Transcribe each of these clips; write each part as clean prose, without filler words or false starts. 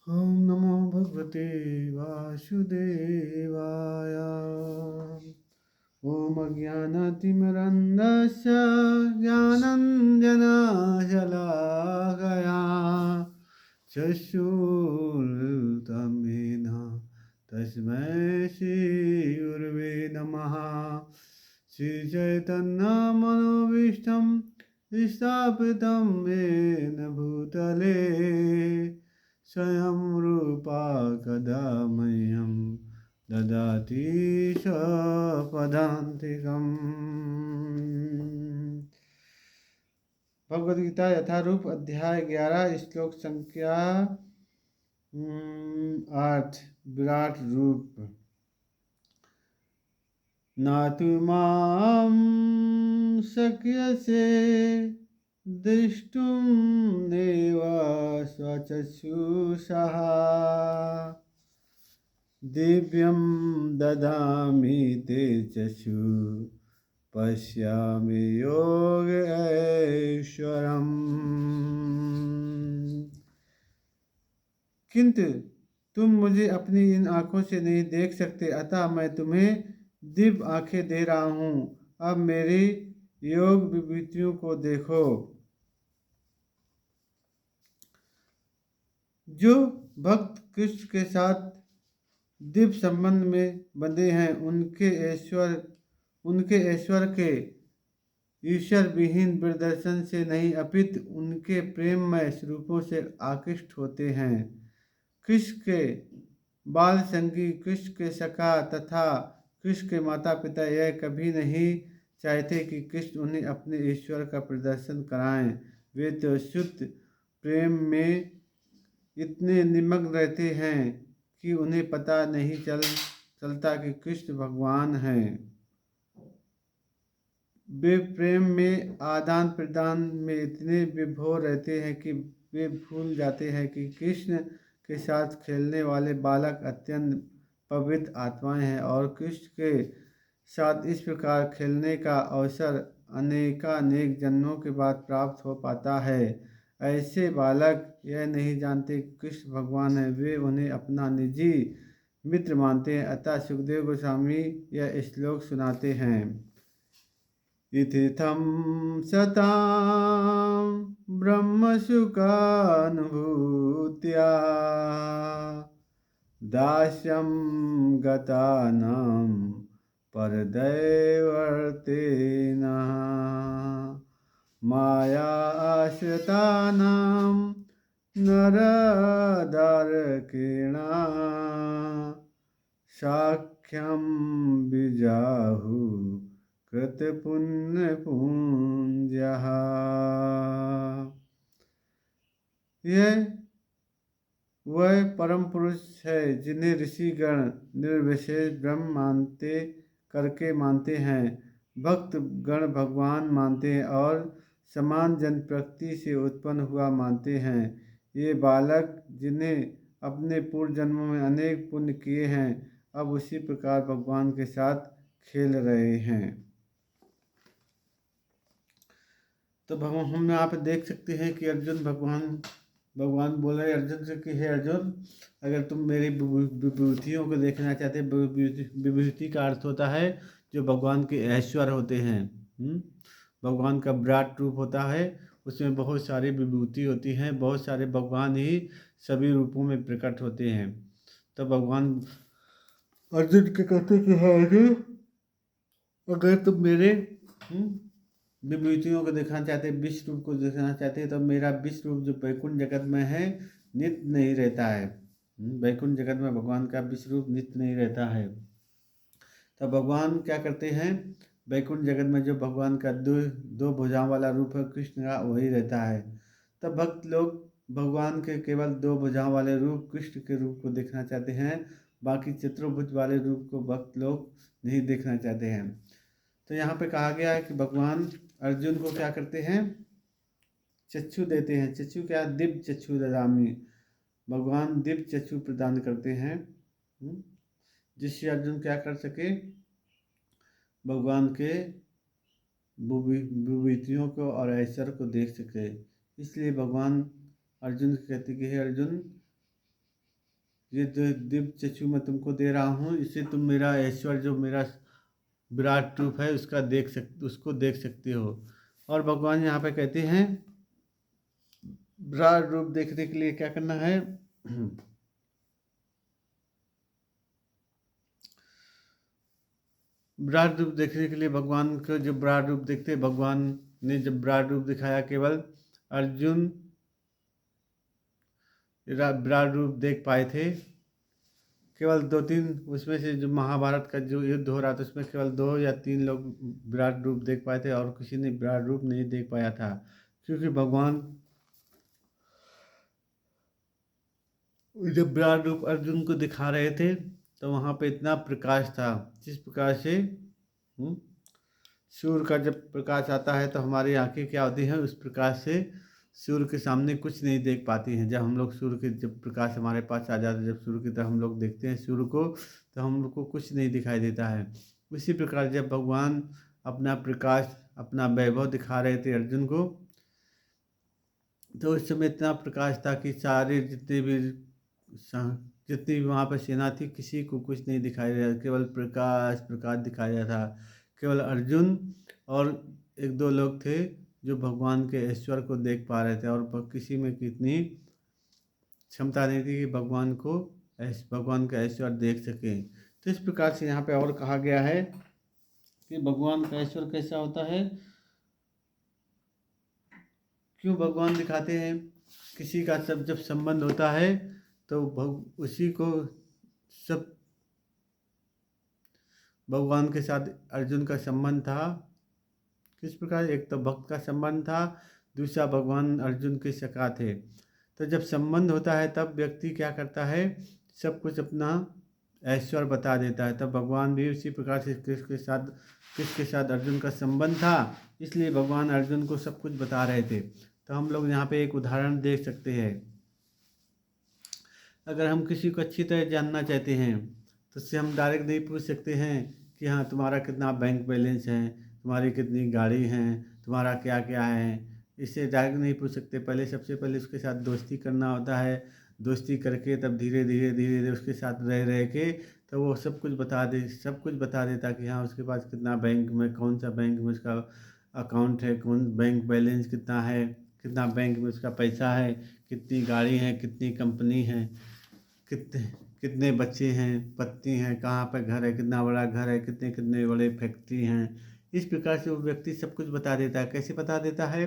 ओम नमो भगवते वासुदेवाय। ओम अज्ञानतिमिरन्धस्य ज्ञानञ्जनशलाकया चक्षुरुन्मिलितं तस्मै श्रीगुरवे नमः। श्रीचैतन्यमनोभीष्टं स्थापितं येन भूतले स्वयं रूपा कदा मह्यं ददाति स्वपदान्तिकम्। भगवद गीता यथारूप अध्याय 11 श्लोक संख्या 8। विराट रूप। न तु मां शक्यसे द्रष्टुं नैव स्वचक्षुषा दिव्यं ददामि ते चक्षु पश्यामि योगैश्वरम्। किंतु तुम मुझे अपनी इन आँखों से नहीं देख सकते, अतः मैं तुम्हें दिव्य आँखें दे रहा हूँ। अब मेरी योग विभूतियों को देखो। जो भक्त कृष्ण के साथ दिव्य संबंध में बंधे हैं, उनके ऐश्वर्य के ईश्वर विहीन प्रदर्शन से नहीं अपितु उनके प्रेममय स्वरूपों से आकृष्ट होते हैं। कृष्ण के बाल संगी, कृष्ण के सखा तथा कृष्ण के माता पिता यह कभी नहीं चाहते कि कृष्ण उन्हें अपने ईश्वर का प्रदर्शन कराएं। वे तो शुद्ध प्रेम में इतने निमग्न रहते हैं कि उन्हें पता नहीं चलता कि कृष्ण भगवान हैं। वे प्रेम में आदान प्रदान में इतने विभोर रहते हैं कि वे भूल जाते हैं कि कृष्ण के साथ खेलने वाले बालक अत्यंत पवित्र आत्माएं हैं और कृष्ण के साथ इस प्रकार खेलने का अवसर अनेकानेक जन्मों के बाद प्राप्त हो पाता है। ऐसे बालक यह नहीं जानते कि कृष्ण भगवान है, वे उन्हें अपना निजी मित्र मानते हैं। अतः सुखदेव गोस्वामी यह श्लोक सुनाते हैं। इत्थं सतां ब्रह्मसुखानुभूत्या दास्यं गतानां परदैवर्तेन माया आश्रितानां नरदारकेण साख्यं विजाहु कृतपुण्यपुञ्जः। यह वह परम पुरुष है जिन्हें ऋषिगण निर्विशेष ब्रह्म मानते हैं, भक्त गण भगवान मानते हैं और समान जन प्रकृति से उत्पन्न हुआ मानते हैं। ये बालक जिन्हें अपने पूर्व जन्मों में अनेक पुण्य किए हैं, अब उसी प्रकार भगवान के साथ खेल रहे हैं। तो भगवान हम यहाँ पे देख सकते हैं कि भगवान बोल रहे अर्जुन से कि हे अर्जुन, अगर तुम मेरी विभूतियों को देखना चाहते, विभूति का अर्थ होता है जो भगवान के ऐश्वर्य होते हैं। भगवान का विराट रूप होता है, उसमें बहुत सारी विभूति होती हैं, बहुत सारे भगवान ही सभी रूपों में प्रकट होते हैं। तो भगवान अर्जुन के कहते कि है अर्जुन, अगर तुम मेरे विभूतियों को देखना चाहते, विश्व रूप को देखना चाहते हैं, तो मेरा विश्व रूप जो वैकुंठ जगत में है नित्य नहीं रहता है। वैकुंठ जगत में भगवान का विश्व रूप नित्य नहीं रहता है। तो भगवान क्या करते हैं, वैकुंठ जगत में जो भगवान का दो भुजाओं वाला रूप है कृष्ण का, वही रहता है। तब भक्त लोग भगवान के केवल दो भुजाओं वाले रूप कृष्ण के रूप को देखना चाहते हैं, बाकी चतुर्भुज वाले रूप को भक्त लोग नहीं देखना चाहते हैं। तो यहाँ पे कहा गया है कि भगवान अर्जुन को क्या करते हैं, चक्षु देते हैं। चक्षु क्या, दिव्य चक्षु ददामि। भगवान दिव्य चक्षु प्रदान करते हैं जिससे अर्जुन क्या कर सके, भगवान के विभूतियों को और ऐश्वर्य को देख सके। इसलिए भगवान अर्जुन को कहते कि हे अर्जुन, ये जो दिव्य चक्षु मैं तुमको दे रहा हूँ, इससे तुम मेरा ऐश्वर्य जो मेरा विराट रूप है उसको देख सकते हो। और भगवान यहाँ पे कहते हैं विराट रूप देखने के लिए क्या करना है। विराट रूप देखने के लिए भगवान को जब विराट रूप देखते, भगवान ने जब विराट रूप दिखाया, केवल अर्जुन विराट रूप देख पाए थे। केवल 2-3 उसमें से जो महाभारत का जो युद्ध हो रहा था उसमें केवल 2 या 3 लोग विराट रूप देख पाए थे और किसी ने विराट रूप नहीं देख पाया था, क्योंकि भगवान जब विराट रूप अर्जुन को दिखा रहे थे तो वहाँ पे इतना प्रकाश था, जिस प्रकार से सूर्य का जब प्रकाश आता है तो हमारी आंखें क्या होती हैं, उस प्रकाश से सूर्य के सामने कुछ नहीं देख पाती हैं। जब हम लोग सूर्य के जब प्रकाश हमारे पास आ जाता है, जब सूर्य की तरफ हम लोग देखते हैं सूर्य को, तो हम लोग को कुछ नहीं दिखाई देता है। उसी प्रकार जब भगवान अपना प्रकाश अपना वैभव दिखा रहे थे अर्जुन को, तो उस समय इतना प्रकाश था कि सारे जितनी भी वहाँ पर सेना थी किसी को कुछ नहीं दिखाई दे रहा, केवल प्रकाश प्रकाश दिखाई दे रहा था। केवल अर्जुन और 1-2 लोग थे जो भगवान के ऐश्वर्य को देख पा रहे थे, और किसी में कितनी क्षमता नहीं थी कि भगवान का ऐश्वर्य देख सकें। तो इस प्रकार से यहाँ पे और कहा गया है कि भगवान का ऐश्वर्य कैसा होता है, क्यों भगवान दिखाते हैं। किसी का सब जब संबंध होता है तो उसी को सब भगवान के साथ अर्जुन का संबंध था। किस प्रकार, एक तो भक्त का संबंध था, दूसरा भगवान अर्जुन के सखा थे। तो जब संबंध होता है तब व्यक्ति क्या करता है, सब कुछ अपना ऐश्वर्य बता देता है। तब भगवान भी उसी प्रकार से किसके साथ अर्जुन का संबंध था, इसलिए भगवान अर्जुन को सब कुछ बता रहे थे। तो हम लोग यहाँ पे एक उदाहरण देख सकते हैं। अगर हम किसी को अच्छी तरह जानना चाहते हैं तो उससे हम डायरेक्ट नहीं पूछ सकते हैं कि हाँ तुम्हारा कितना बैंक बैलेंस है, तुम्हारी कितनी गाड़ी हैं, तुम्हारा क्या क्या है। इससे डायरेक्ट नहीं पूछ सकते। पहले सबसे पहले उसके साथ दोस्ती करना होता है। दोस्ती करके तब धीरे धीरे उसके साथ रह के तो वो सब कुछ बता देता कि हाँ उसके पास कितना बैंक में, कौन सा बैंक में उसका अकाउंट है, कौन बैंक बैलेंस कितना है, कितना बैंक में उसका पैसा है, कितनी गाड़ी है, कितनी कंपनी है, कितने कितने बच्चे हैं, पत्नी हैं, कहाँ पर घर है, कितना बड़ा घर है, कितने कितने बड़े फैक्ट्री हैं। इस प्रकार से वो व्यक्ति सब कुछ बता देता है। कैसे बता देता है,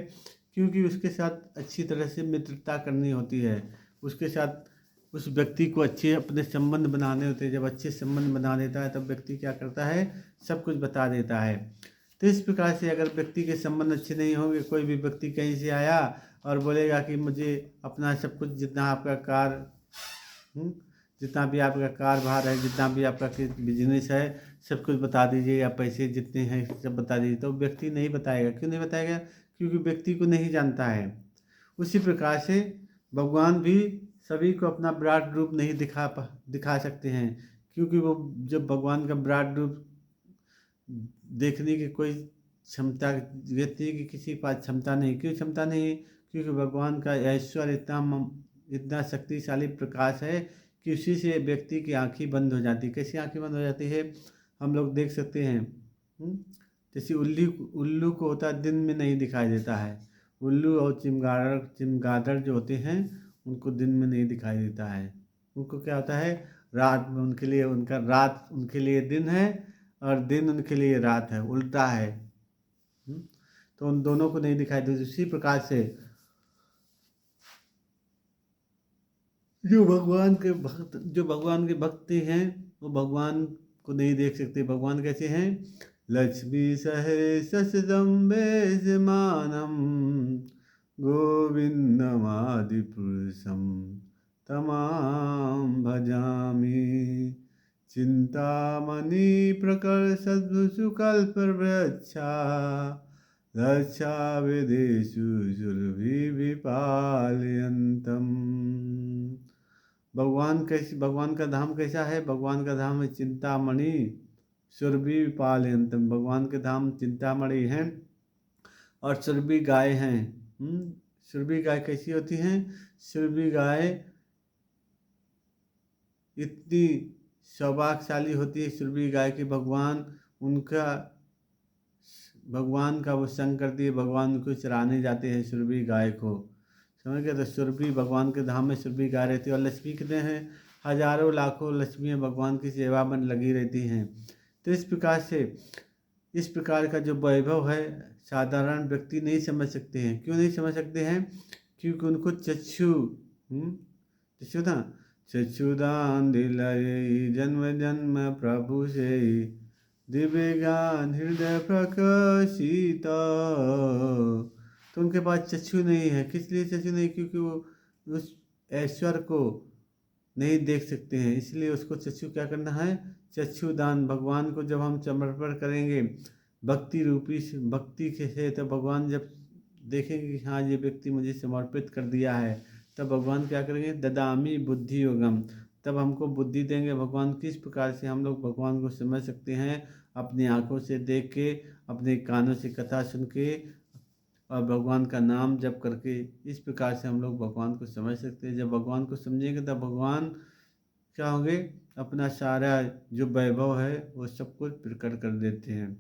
क्योंकि उसके साथ अच्छी तरह से मित्रता करनी होती है। उसके साथ उस व्यक्ति को अच्छे अपने संबंध बनाने होते हैं। जब अच्छे संबंध बना देता है तब व्यक्ति क्या करता है, सब कुछ बता देता है। तो इस प्रकार से अगर व्यक्ति के संबंध अच्छे नहीं होंगे, कोई भी व्यक्ति कहीं से आया और बोलेगा कि मुझे अपना सब कुछ जितना आपका जितना भी आपका कारोबार है, जितना भी आपका बिजनेस है, सब कुछ बता दीजिए, या पैसे जितने हैं सब बता दीजिए, तो व्यक्ति नहीं बताएगा। क्यों नहीं बताएगा, क्योंकि व्यक्ति को नहीं जानता है। उसी प्रकार से भगवान भी सभी को अपना विराट रूप नहीं दिखा सकते हैं, क्योंकि वो जब भगवान का विराट रूप देखने की कोई क्षमता व्यक्ति की किसी के पास क्षमता नहीं। क्यों क्षमता नहीं, क्योंकि भगवान का ऐश्वर्य इतना शक्तिशाली प्रकाश है कि उसी से व्यक्ति की आंखें बंद हो जाती। कैसी आंखें बंद हो जाती है, हम लोग देख सकते हैं। जैसे उल्लू को होता है दिन में नहीं दिखाई देता है। उल्लू और चमगादड़ जो होते हैं उनको दिन में नहीं दिखाई देता है। उनको क्या होता है, रात में रात उनके लिए दिन है और दिन उनके लिए रात है, उल्टा है। तो उन दोनों को नहीं दिखाई देती। उसी प्रकार से जो भगवान के भक्त हैं वो भगवान को नहीं देख सकते। भगवान कैसे हैं, लक्ष्मी सहस्रशतम्भेशमानं गोविन्दमादिपुरुषं तमां भजामि चिन्तामणि प्रकर्षद्भुसुकल्पवृक्षा रक्षा विदेशु सुरभिपालयन्तम्। भगवान का धाम कैसा है, भगवान का धाम है चिंतामणि सुरभिपालयन्तम्। भगवान के धाम चिंतामणि हैं और सुरभि गाय हैं। सुरभि गाय कैसी होती हैं, सुरभि गाय इतनी सौभाग्यशाली होती है सुरभि गाय की भगवान का वो संग करती है, भगवान को चराने जाते हैं सुरभि गाय को, समझ गए। तो सुरभि भगवान के धाम में सुरभि गाय रहती है। और लक्ष्मी कितने हैं, हजारों लाखों लक्ष्मियाँ भगवान की सेवा में लगी रहती हैं। तो इस प्रकार का जो वैभव है साधारण व्यक्ति नहीं समझ सकते हैं। क्यों नहीं समझ सकते हैं? क्योंकि उनको चक्षु था, चक्षुदान दिलाए जन्म जन्म प्रभु से, दिव्य ज्ञान हृदय प्रकाशित। तो उनके पास चक्षु नहीं है। किस लिए चक्षु नहीं? क्योंकि वो उस ऐश्वर्य को नहीं देख सकते हैं, इसलिए उसको चक्षु क्या करना है, चक्षुदान। भगवान को जब हम समर्पण करेंगे भक्ति के से, तो भगवान जब देखेंगे कि हाँ ये व्यक्ति मुझे समर्पित कर दिया है, तब भगवान क्या करेंगे, ददामी बुद्धि योगम, तब हमको बुद्धि देंगे। भगवान किस प्रकार से हम लोग भगवान को समझ सकते हैं, अपनी आंखों से देख के, अपने कानों से कथा सुन के और भगवान का नाम जप करके, इस प्रकार से हम लोग भगवान को समझ सकते हैं। जब भगवान को समझेंगे तब भगवान क्या होंगे, अपना सारा जो वैभव है वो सब कुछ प्रकट कर देते हैं।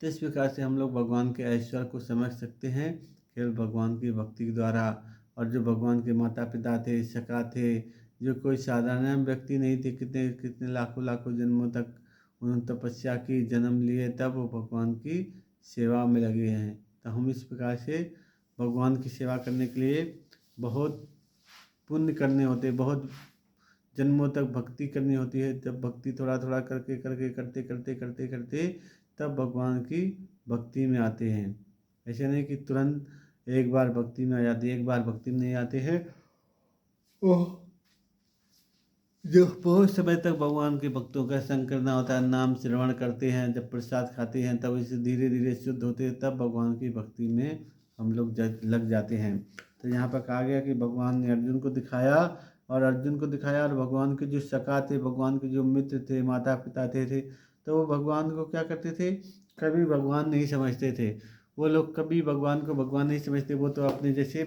तो इस प्रकार से हम लोग भगवान के ऐश्वर्य को समझ सकते हैं केवल भगवान की भक्ति के द्वारा। और जो भगवान के माता पिता थे, सखा थे, जो कोई साधारण व्यक्ति नहीं थे, कितने कितने लाखों लाखों जन्मों तक उन्होंने तपस्या की, जन्म लिए, तब वो भगवान की सेवा में लगे हैं। तो हम इस प्रकार से भगवान की सेवा करने के लिए बहुत पुण्य करने होते, बहुत जन्मों तक भक्ति करनी होती है। जब भक्ति थोड़ा थोड़ा करके करके करते करते करते करते तब भगवान की भक्ति में आते हैं। ऐसे नहीं कि तुरंत एक बार भक्ति में आ जाते, एक बार भक्ति में नहीं आते हैं। ओह, जो बहुत समय तक भगवान के भक्तों का संग करना होता है, नाम श्रवण करते हैं, जब प्रसाद खाते हैं तब इसे धीरे धीरे शुद्ध होते हैं, तब भगवान की भक्ति में हम लोग लग जाते हैं। तो यहाँ पर कहा गया कि भगवान ने अर्जुन को दिखाया, और भगवान के जो सखा थे, भगवान के जो मित्र थे, माता पिता थे, तो वो भगवान को क्या करते थे, कभी भगवान नहीं समझते थे। वो लोग कभी भगवान को भगवान नहीं समझते, वो तो अपने जैसे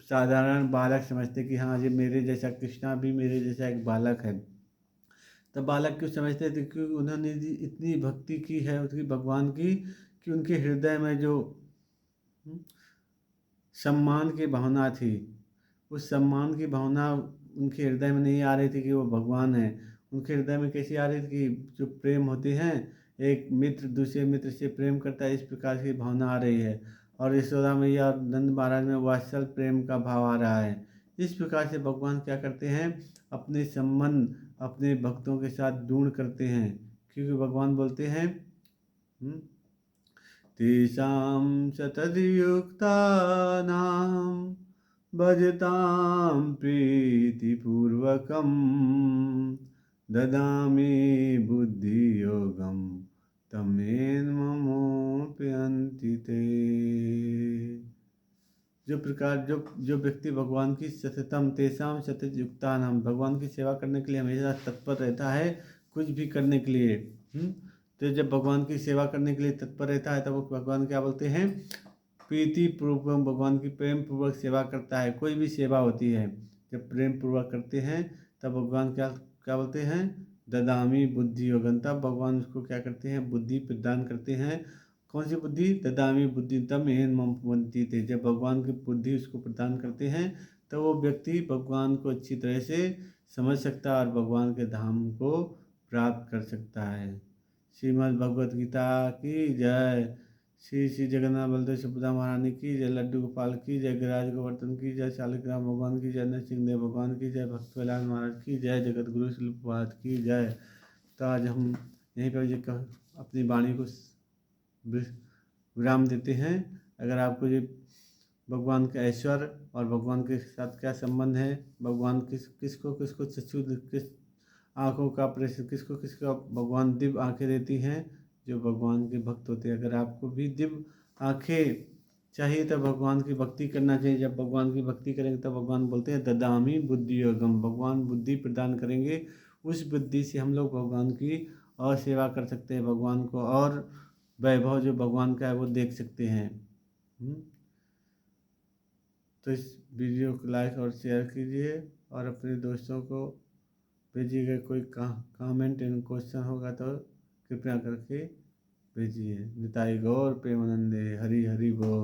साधारण बालक समझते कि हाँ ये मेरे जैसा, कृष्णा भी मेरे जैसा एक बालक है। तो बालक क्यों समझते थे? क्योंकि उन्होंने इतनी भक्ति की है उसकी भगवान की, कि उनके हृदय में जो सम्मान की भावना थी, उस सम्मान की भावना उनके हृदय में नहीं आ रही थी कि वो भगवान है। उनके हृदय में कैसी आ रही थी कि जो प्रेम होती है, एक मित्र दूसरे मित्र से प्रेम करता है, इस प्रकार की भावना आ रही है। और यशोदा मैया और नंद महाराज में वात्सल प्रेम का भाव आ रहा है। इस प्रकार से भगवान क्या करते हैं, अपने संबंध अपने भक्तों के साथ दूर करते हैं। क्योंकि भगवान बोलते हैं तेषां सततयुक्तानां भजतां प्रीतिपूर्वकं ददामि बुद्धियोगं तमेन ममोपयन्ति ते। जो व्यक्ति भगवान की सततम तेषां सततयुक्तानां, भगवान की सेवा करने के लिए हमेशा तत्पर रहता है, कुछ भी करने के लिए। तो जब भगवान की सेवा करने के लिए तत्पर रहता है, तब वो भगवान क्या बोलते हैं, प्रीति पूर्वक, भगवान की प्रेम पूर्वक सेवा करता है। कोई भी सेवा होती है जब प्रेम पूर्वक करते हैं, तब भगवान क्या क्या बोलते हैं, ददामी बुद्धि योगन, तब भगवान उसको क्या करते हैं, बुद्धि प्रदान करते हैं। कौन सी बुद्धि? ददामी बुद्धि तम एन ममवंती थे। जब भगवान की बुद्धि उसको प्रदान करते हैं, तो वो व्यक्ति भगवान को अच्छी तरह से समझ सकता है और भगवान के धाम को प्राप्त कर सकता है। श्रीमद् भगवद गीता की जय। श्री श्री जगन्नाथ बलदेव सुभद्रा महारानी की जय। लड्डू गोपाल की जय। गिरिराज गोवर्धन की जय। शालिग्राम भगवान की जय। नरसिंह देव भगवान की जय। भक्त प्रहलाद महाराज की जय। जगत गुरु श्रील प्रभुपाद की जय। तो आज हम यहीं पर अपनी वाणी को विराम देते हैं। अगर आपको ये भगवान का ऐश्वर्य और भगवान के साथ क्या संबंध है, भगवान किसको चक्षु, किस आँखों का प्रेशर, किसको भगवान दिव्य आँखें देती हैं, जो भगवान के भक्त होते हैं। अगर आपको भी दिव्य आँखें चाहिए तो भगवान की भक्ति करना चाहिए। जब भगवान की भक्ति करेंगे तब भगवान बोलते हैं ददामी बुद्धि योगम, भगवान बुद्धि प्रदान करेंगे। उस बुद्धि से हम लोग भगवान की और सेवा कर सकते हैं, भगवान को और वैभव जो भगवान का है वो देख सकते हैं। तो इस वीडियो को लाइक और शेयर कीजिए और अपने दोस्तों को भेजिएगा। कोई कमेंट एंड क्वेश्चन होगा तो कृपया करके भेजिए। निताई गौर प्रेमानंदे, हरि हरि बोल।